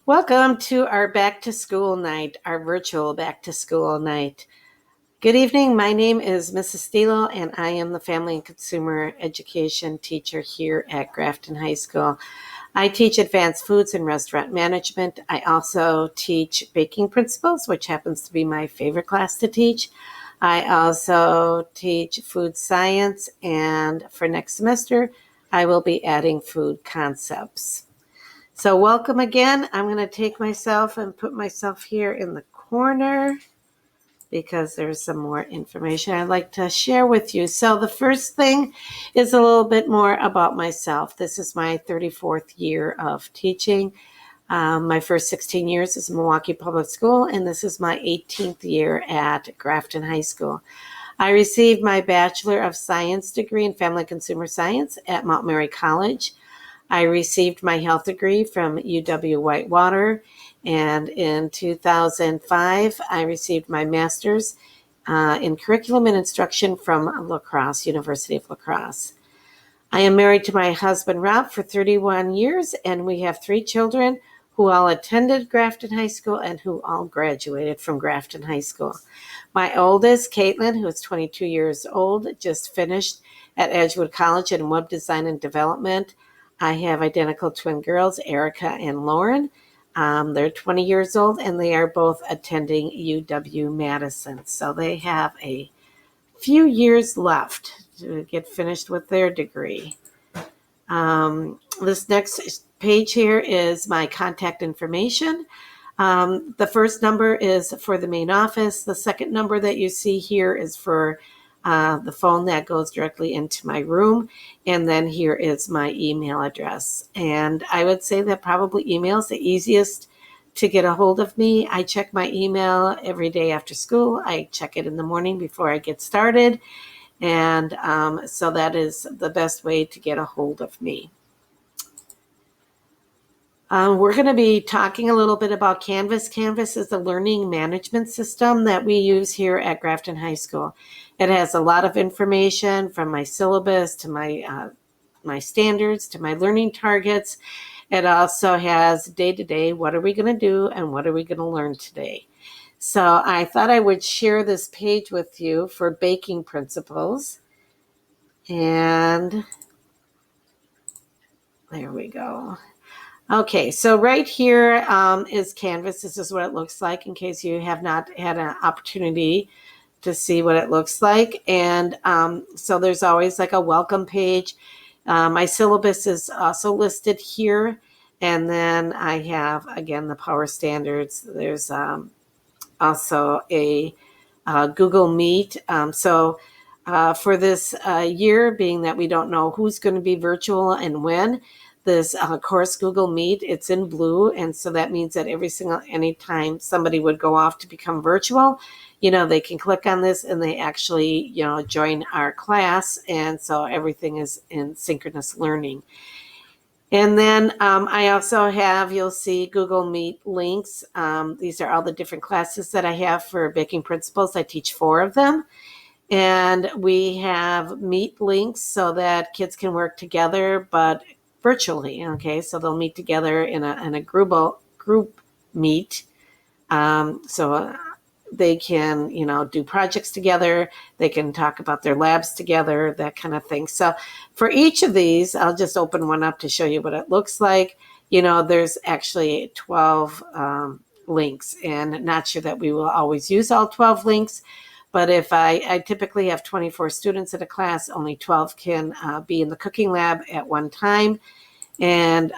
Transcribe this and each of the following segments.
Welcome to our back to school night, our virtual back to school night. Good evening. My name is Mrs. Stilo, and I am the Family and Consumer Education teacher here at Grafton High School. I teach advanced foods and restaurant management. I also teach baking principles, which happens to be my favorite class to teach. I also teach food science, and for next semester, I will be adding food concepts. So welcome again. I'm going to take myself and put myself here in the corner because there's some more information I'd like to share with you. So the first thing is a little bit more about myself. This is my 34th year of teaching. My first 16 years is Milwaukee Public School, and this is my 18th year at Grafton High School. I received my Bachelor of Science degree in Family Consumer Science at Mount Mary College. I received my health degree from UW-Whitewater, and in 2005, I received my master's in curriculum and instruction from La Crosse, University of La Crosse. I am married to my husband, Rob, for 31 years, and we have 3 children who all attended Grafton High School and who all graduated from Grafton High School. My oldest, Caitlin, who is 22 years old, just finished at Edgewood College in Web Design and Development. I have identical twin girls, Erica and Lauren. They're 20 years old, and they are both attending UW-Madison. So they have a few years left to get finished with their degree. This next page here is my contact information. The first number is for the main office. The second number that you see here is for the phone that goes directly into my room. And then here is my email address. And I would say that probably email is the easiest to get a hold of me. I check my email every day after school. I check it in the morning before I get started. And so that is the best way to get a hold of me. We're going to be talking a little bit about Canvas. Canvas is the learning management system that we use here at Grafton High School. It has a lot of information from my syllabus to my standards to my learning targets. It also has day-to-day, what are we going to do and what are we going to learn today? So I thought I would share this page with you for baking principles. And there we go. Okay, so right here is Canvas. This is what it looks like in case you have not had an opportunity to see what it looks like. And so there's always like a welcome page. My syllabus is also listed here. And then I have, again, the power standards. There's also a Google Meet. For this year, being that we don't know who's going to be virtual and when, this course Google Meet, it's in blue, and so that means that anytime somebody would go off to become virtual, they can click on this and they actually, join our class, and so everything is in synchronous learning. And then I also have, you'll see Google Meet links. These are all the different classes that I have for baking principles. I teach 4 of them. And we have Meet links so that kids can work together, but virtually. Okay, so they'll meet together in a group meet. So they can, do projects together. They can talk about their labs together, that kind of thing. So for each of these, I'll just open one up to show you what it looks like. There's actually 12 links, and not sure that we will always use all 12 links. But if I typically have 24 students in a class, only 12 can be in the cooking lab at one time. And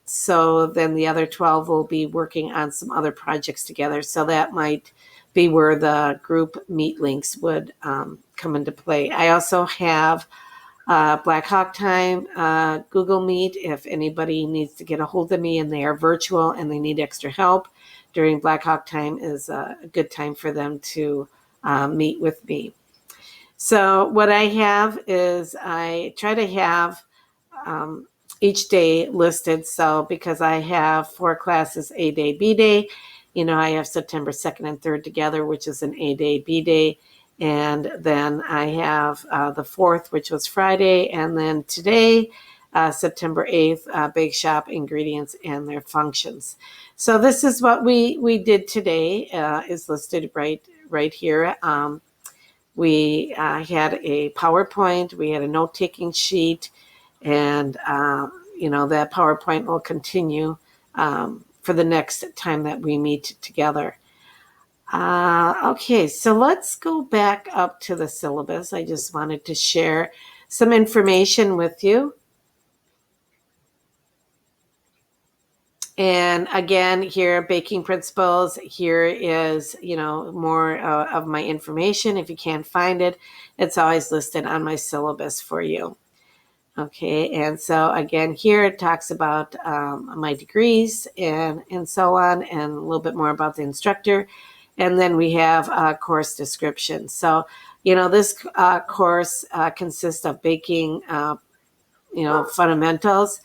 so then the other 12 will be working on some other projects together. So that might be where the group Meet links would come into play. I also have Black Hawk Time, Google Meet. If anybody needs to get a hold of me and they are virtual and they need extra help during Black Hawk Time, is a good time for them to meet with me. So what I have is I try to have each day listed. So because I have 4 classes, A day, B day, I have September 2nd and 3rd together, which is an A day, B day. And then I have the 4th, which was Friday. And then today September 8th, bake shop ingredients and their functions. So this is what we did today, is listed right here. We had a PowerPoint, we had a note-taking sheet, and that PowerPoint will continue for the next time that we meet together. Okay, so let's go back up to the syllabus. I just wanted to share some information with you. And again, here, baking principles, here is, more of my information. If you can't find it, it's always listed on my syllabus for you. Okay, and so again, here it talks about my degrees and so on, and a little bit more about the instructor. And then we have a course description. So, this course consists of baking, fundamentals.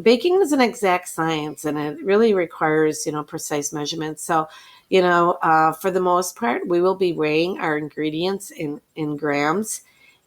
Baking is an exact science, and it really requires, precise measurements. So, for the most part, we will be weighing our ingredients in grams.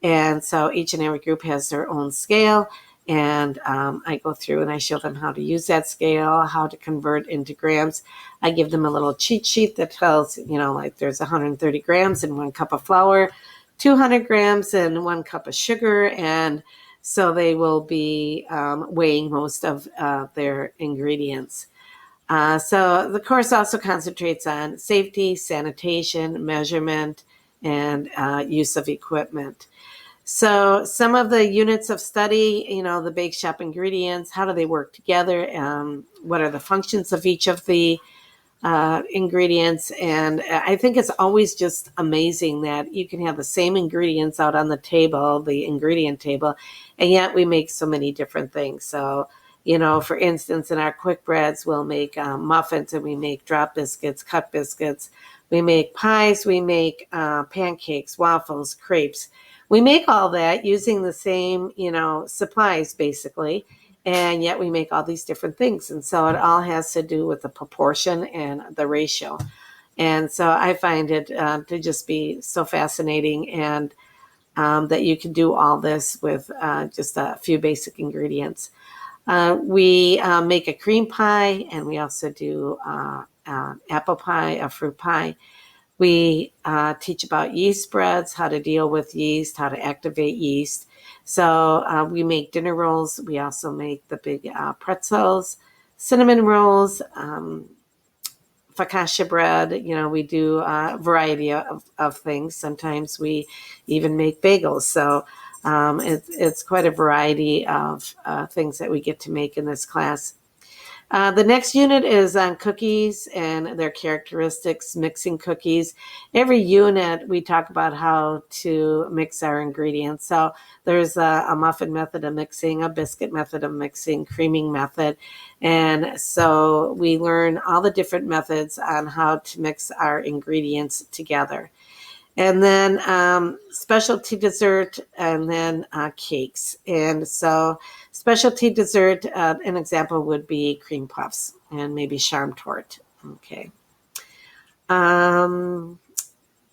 And so each and every group has their own scale. And I go through and I show them how to use that scale, how to convert into grams. I give them a little cheat sheet that tells, like there's 130 grams in 1 cup of flour, 200 grams in 1 cup of sugar. And so they will be weighing most of their ingredients. So the course also concentrates on safety, sanitation, measurement, and use of equipment. So some of the units of study, the bake shop ingredients, how do they work together? What are the functions of each of the ingredients? And I think it's always just amazing that you can have the same ingredients out on the table, the ingredient table, and yet we make so many different things. So, for instance, in our quick breads, we'll make muffins, and we make drop biscuits, cut biscuits. We make pies, we make pancakes, waffles, crepes. We make all that using the same, supplies, basically, and yet we make all these different things. And so it all has to do with the proportion and the ratio. And so I find it to just be so fascinating, and that you can do all this with just a few basic ingredients. We make a cream pie, and we also do apple pie, a fruit pie. We teach about yeast spreads, how to deal with yeast, how to activate yeast. So we make dinner rolls. We also make the big pretzels, cinnamon rolls, focaccia bread. We do a variety of things. Sometimes we even make bagels. So it's quite a variety of things that we get to make in this class. The next unit is on cookies and their characteristics, mixing cookies. Every unit, we talk about how to mix our ingredients. So there's a muffin method of mixing, a biscuit method of mixing, creaming method. And so we learn all the different methods on how to mix our ingredients together. And then specialty dessert, and then cakes. And so specialty dessert, an example would be cream puffs and maybe charm tort. Okay.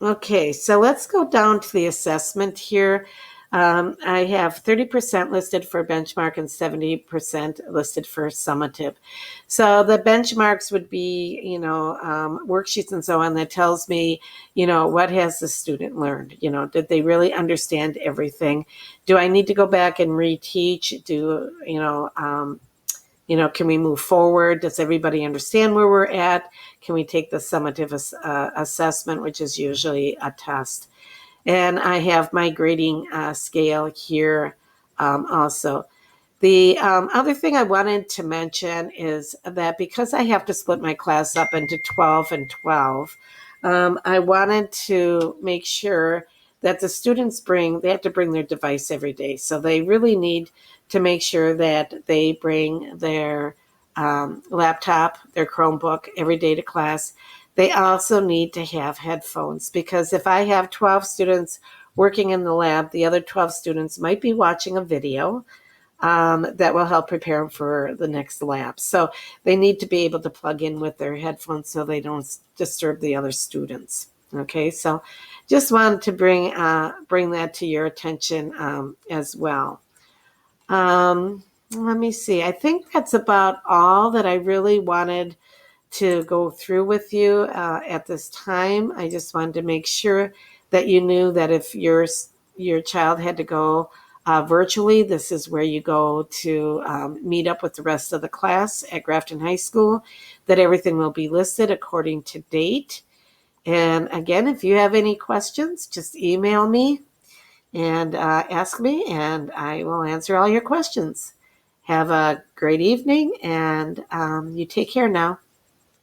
Okay, so let's go down to the assessment here. I have 30% listed for benchmark and 70% listed for summative. So the benchmarks would be, worksheets and so on that tells me, what has the student learned? Did they really understand everything? Do I need to go back and reteach? Can we move forward? Does everybody understand where we're at? Can we take the summative assessment, which is usually a test? And I have my grading scale here also. The other thing I wanted to mention is that because I have to split my class up into 12 and 12, I wanted to make sure that the students they have to bring their device every day. So they really need to make sure that they bring their laptop, their Chromebook every day to class. They also need to have headphones, because if I have 12 students working in the lab, the other 12 students might be watching a video that will help prepare them for the next lab. So they need to be able to plug in with their headphones so they don't disturb the other students. Okay, so just wanted to bring that to your attention as well. Let me see. I think that's about all that I really wanted to go through with you at this time. I just wanted to make sure that you knew that if your child had to go virtually, this is where you go to meet up with the rest of the class at Grafton High School, that everything will be listed according to date. And again, if you have any questions, just email me and ask me, and I will answer all your questions. Have a great evening, and you take care now.